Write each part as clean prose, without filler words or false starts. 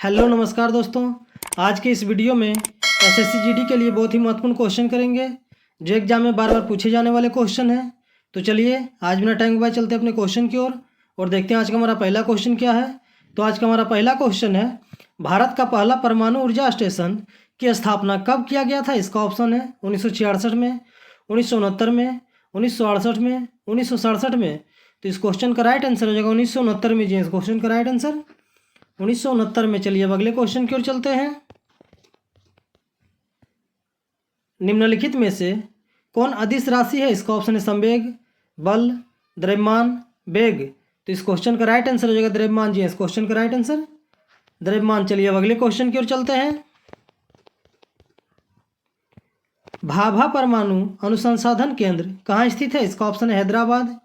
Hello नमस्कार दोस्तों। आज के इस वीडियो में एसएससी जीडी के लिए बहुत ही महत्वपूर्ण क्वेश्चन करेंगे जो एग्जाम में बार बार पूछे जाने वाले क्वेश्चन हैं। तो चलिए आज बिना टाइम गवाए चलते हैं अपने क्वेश्चन की ओर और देखते हैं आज का हमारा पहला क्वेश्चन क्या है। तो आज का हमारा पहला क्वेश्चन है, भारत का पहला परमाणु ऊर्जा स्टेशन की स्थापना कब किया गया था? इसका ऑप्शन है 1966 में, 1969 में, 1968 में, 1967 में। तो इस क्वेश्चन का राइट आंसर हो जाएगा 1969 में। जी इस क्वेश्चन का राइट आंसर 1969 में। चलिए अब अगले क्वेश्चन की ओर चलते हैं। निम्नलिखित में से कौन अदिश राशि है? इसका ऑप्शन है संवेग, बल, द्रव्यमान, वेग। तो इस क्वेश्चन का राइट आंसर हो जाएगा द्रव्यमान। जी इस क्वेश्चन का राइट आंसर द्रव्यमान। चलिए अब अगले क्वेश्चन की ओर चलते हैं। भाभा परमाणु अनुसंधान केंद्र कहाँ स्थित है? इसका ऑप्शन है हैदराबाद,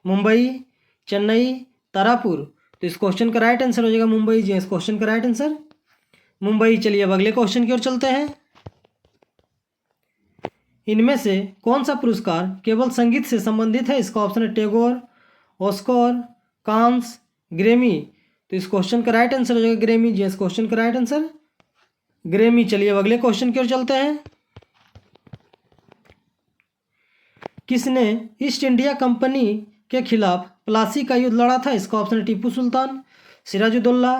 मुंबई, चेन्नई, तारापुर। तो इस क्वेश्चन का राइट आंसर हो जाएगा मुंबई। जी इस क्वेश्चन का राइट आंसर मुंबई। चलिए अब अगले क्वेश्चन की ओर चलते हैं। इनमें से कौन सा पुरस्कार केवल संगीत से संबंधित है? इसका ऑप्शन है टैगोर, ऑस्कर, कांस, ग्रैमी। तो इस क्वेश्चन का राइट आंसर हो जाएगा ग्रैमी। जी इस क्वेश्चन का राइट आंसर ग्रैमी। चलिए अब अगले क्वेश्चन की ओर चलते हैं। किसने ईस्ट इंडिया कंपनी के खिलाफ प्लासी का युद्ध लड़ा था? इसका ऑप्शन है टीपू सुल्तान, सिराजुद्दौला,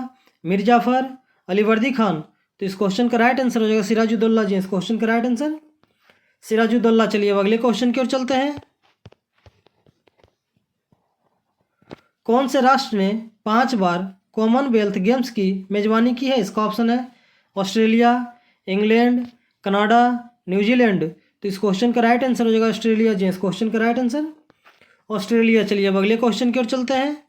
मीर जाफर, अलीवर्दी खान। तो इस क्वेश्चन का राइट आंसर हो जाएगा सिराजुद्दौला। जी इस क्वेश्चन का राइट आंसर सिराजुद्दौला। चलिए अब अगले क्वेश्चन की ओर चलते हैं। कौन से राष्ट्र ने 5 बार कॉमनवेल्थ गेम्स की मेजबानी की है? इसका ऑप्शन है ऑस्ट्रेलिया, इंग्लैंड, कनाडा, न्यूजीलैंड। तो इस क्वेश्चन का राइट आंसर हो जाएगा ऑस्ट्रेलिया। जी इस क्वेश्चन का राइट आंसर ऑस्ट्रेलिया। चलिए अब अगले क्वेश्चन की ओर चलते हैं।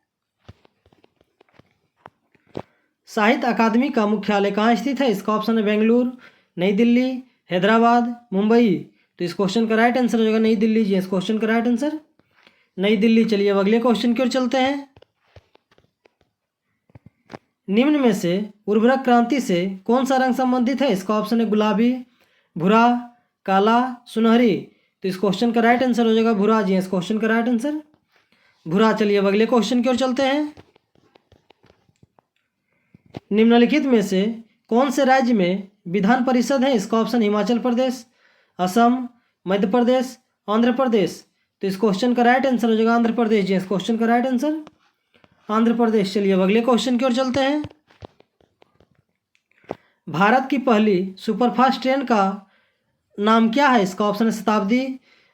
साहित्य अकादमी का मुख्यालय कहाँ स्थित है? इसका ऑप्शन है बेंगलुरु, नई दिल्ली, हैदराबाद, मुंबई। तो इस क्वेश्चन का राइट आंसर हो जाएगा नई दिल्ली। जी इस क्वेश्चन का राइट आंसर नई दिल्ली। चलिए अब अगले क्वेश्चन की ओर चलते हैं। निम्न में से उर्वरक क्रांति से कौन सा रंग संबंधित है? इसका ऑप्शन है गुलाबी, भूरा, काला, सुनहरी। तो इस क्वेश्चन का राइट आंसर हो जाएगा भूरा। जी इस क्वेश्चन का राइट आंसर भूरा। चलिए अब अगले क्वेश्चन की ओर चलते हैं। निम्नलिखित में से कौन से राज्य में विधान परिषद है? इसका ऑप्शन हिमाचल प्रदेश, असम, मध्य प्रदेश, आंध्र प्रदेश। तो इस क्वेश्चन का राइट आंसर हो जाएगा आंध्र प्रदेश। जी इस क्वेश्चन का राइट आंसर आंध्र प्रदेश। चलिए अब अगले क्वेश्चन की ओर चलते हैं। भारत की पहली सुपरफास्ट ट्रेन का नाम क्या है? इसका ऑप्शन है शताब्दी,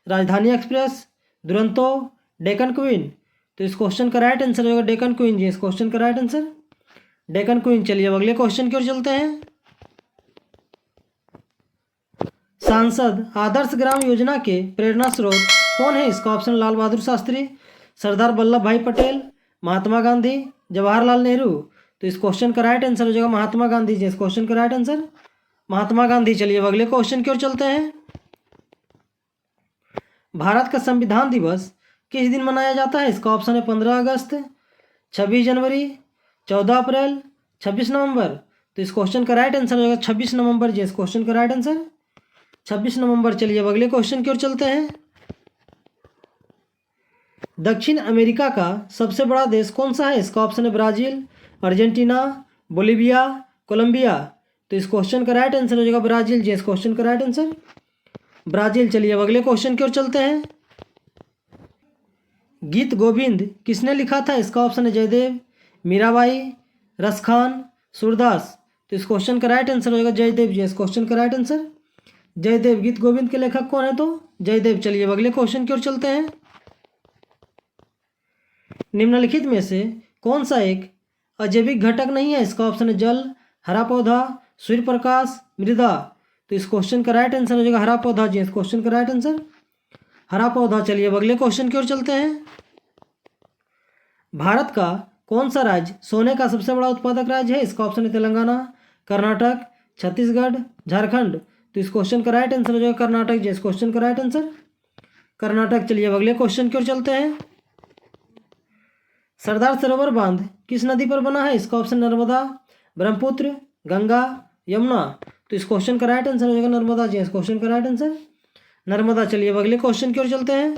राजधानी एक्सप्रेस, दुरंतो, डेक्कन क्वीन। तो इस क्वेश्चन का राइट आंसर होगा डेक्कन क्वीन। जी इस क्वेश्चन का राइट आंसर डेक्कन क्वीन। चलिए अब अगले क्वेश्चन की ओर चलते हैं। सांसद आदर्श ग्राम योजना के प्रेरणा स्रोत कौन है? इसका ऑप्शन लाल बहादुर शास्त्री, सरदार वल्लभ भाई पटेल, महात्मा गांधी, जवाहरलाल नेहरू। तो इस क्वेश्चन का राइट आंसर हो जाएगा महात्मा गांधी। जी इस क्वेश्चन का राइट आंसर महात्मा गांधी। चलिए अब अगले क्वेश्चन की ओर चलते हैं। भारत का संविधान दिवस किस दिन मनाया जाता है? इसका ऑप्शन है 15 अगस्त, 26 जनवरी, 14 अप्रैल, 26 नवंबर। तो इस क्वेश्चन का राइट आंसर हो जाएगा 26 नवंबर। जी इस क्वेश्चन का राइट आंसर 26 नवंबर। चलिए अब अगले क्वेश्चन की ओर चलते हैं। दक्षिण अमेरिका का सबसे बड़ा देश कौन सा है? इसका ऑप्शन है ब्राज़ील, अर्जेंटीना, बोलीविया, कोलंबिया। तो इस क्वेश्चन का राइट आंसर हो जाएगा ब्राज़ील। जी इस क्वेश्चन का राइट आंसर ब्राज़ील। चलिए अब अगले क्वेश्चन की ओर चलते हैं। गीत गोविंद किसने लिखा था? इसका ऑप्शन है जयदेव, मीराबाई, रसखान, सूरदास। तो इस क्वेश्चन का राइट आंसर हो जाएगा जयदेव। जी इस क्वेश्चन का राइट आंसर जयदेव। गीत गोविंद के लेखक कौन है? तो जयदेव। चलिए अब अगले क्वेश्चन की ओर चलते हैं। निम्नलिखित में से कौन सा एक अजैविक घटक नहीं है? इसका ऑप्शन है जल, हरा पौधा, सूर्य प्रकाश, मृदा। तो इस क्वेश्चन का राइट आंसर हो जाएगा हरा पौधा। जी इस क्वेश्चन का राइट आंसर हरा पौधा। चलिए अब अगले क्वेश्चन की ओर चलते हैं। भारत का कौन सा राज्य सोने का सबसे बड़ा उत्पादक राज्य है? इसका ऑप्शन है तेलंगाना, कर्नाटक, छत्तीसगढ़, झारखंड। तो इस क्वेश्चन का राइट आंसर हो जाएगा कर्नाटक। जी इस क्वेश्चन का राइट आंसर कर्नाटक। चलिए अब अगले क्वेश्चन की ओर चलते हैं। सरदार सरोवर बांध किस नदी पर बना है? इसका ऑप्शन नर्मदा, ब्रह्मपुत्र, गंगा, यमुना। तो इस क्वेश्चन का राइट आंसर हो जाएगा नर्मदा। जी इस क्वेश्चन का राइट आंसर नर्मदा। चलिए अब अगले क्वेश्चन की ओर चलते हैं।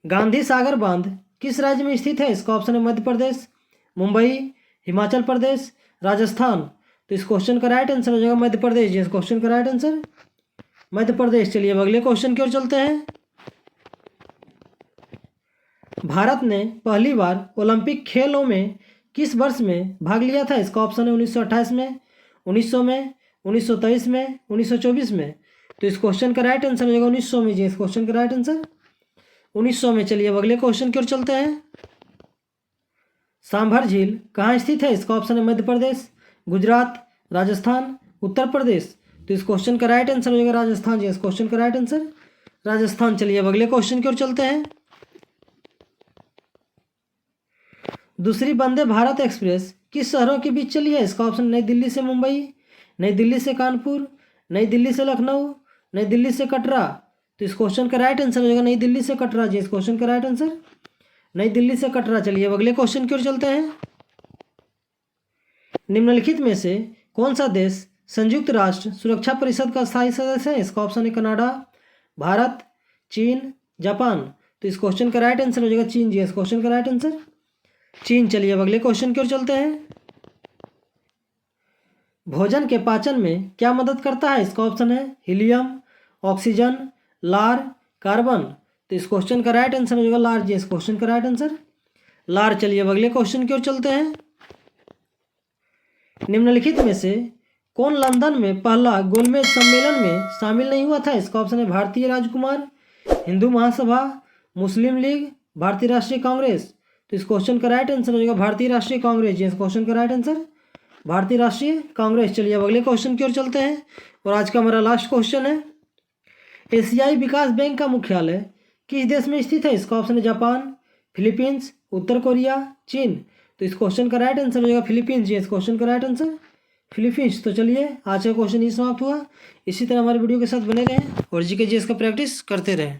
गांधी सागर बांध किस राज्य में स्थित है? इसका ऑप्शन है मध्य प्रदेश, मुंबई, हिमाचल प्रदेश, राजस्थान, तो इस क्वेश्चन का राइट आंसर हो जाएगा मध्य प्रदेश जी। इस क्वेश्चन का राइट आंसर मध्य प्रदेश। चलिए अब अगले क्वेश्चन की ओर चलते हैं। भारत ने पहली बार ओलंपिक खेलों में किस वर्ष में भाग लिया था? इसका ऑप्शन है 1928 में, 1900 में, 1923 में, 1924 में। तो इस क्वेश्चन का राइट आंसर हो जाएगा 1900 में जी। इस क्वेश्चन का राइट आंसर 1900 में। चलिए अब अगले क्वेश्चन की ओर चलते हैं। सांभर झील कहाँ स्थित है? इसका ऑप्शन है मध्य प्रदेश, गुजरात, राजस्थान, उत्तर प्रदेश। तो इस क्वेश्चन का राइट आंसर हो जाएगा राजस्थान जी। इस क्वेश्चन का राइट आंसर राजस्थान। चलिए अब अगले क्वेश्चन की ओर चलते हैं। दूसरी वंदे भारत एक्सप्रेस किस शहरों के बीच चली है? इसका ऑप्शन नई दिल्ली से मुंबई, नई दिल्ली से कानपुर, नई दिल्ली से लखनऊ, नई दिल्ली से कटरा। तो इस क्वेश्चन का राइट आंसर हो जाएगा नई दिल्ली से कटरा जी। इस क्वेश्चन का राइट आंसर नई दिल्ली से कटरा। चलिए अब अगले क्वेश्चन की ओर चलते हैं। निम्नलिखित में से कौन सा देश संयुक्त राष्ट्र सुरक्षा परिषद का स्थायी सदस्य है? इसका ऑप्शन है कनाडा, भारत, चीन, जापान। तो इस क्वेश्चन का राइट आंसर हो जाएगा चीन जी। इस क्वेश्चन का राइट आंसर चीन। चलिए अब अगले क्वेश्चन की ओर चलते हैं। भोजन के पाचन में क्या मदद करता है? इसका ऑप्शन है हीलियम, ऑक्सीजन, लार, कार्बन। तो इस क्वेश्चन का राइट आंसर हो जाएगा लार जी। इस क्वेश्चन का राइट आंसर लार। चलिए अब अगले क्वेश्चन की ओर चलते हैं। निम्नलिखित में से कौन लंदन में पहला गोलमेज सम्मेलन में शामिल नहीं हुआ था? इसका ऑप्शन है भारतीय राजकुमार, हिंदू महासभा, मुस्लिम लीग, भारतीय राष्ट्रीय कांग्रेस। तो इस क्वेश्चन का राइट आंसर हो जाएगा भारतीय राष्ट्रीय कांग्रेस जी। इस क्वेश्चन का राइट आंसर भारतीय राष्ट्रीय कांग्रेस। चलिए अब अगले क्वेश्चन की ओर चलते हैं और आज का हमारा लास्ट क्वेश्चन है। एशियाई विकास बैंक का मुख्यालय किस देश में स्थित है? इसका ऑप्शन है जापान, फिलीपींस, उत्तर कोरिया, चीन। तो इस क्वेश्चन का राइट आंसर हो जाएगा फिलीपींस जी। इस क्वेश्चन का राइट आंसर फिलीपींस। तो चलिए आज का क्वेश्चन ही समाप्त हुआ। इसी तरह हमारे वीडियो के साथ बने रहें और जीके जीएस का प्रैक्टिस करते रहें।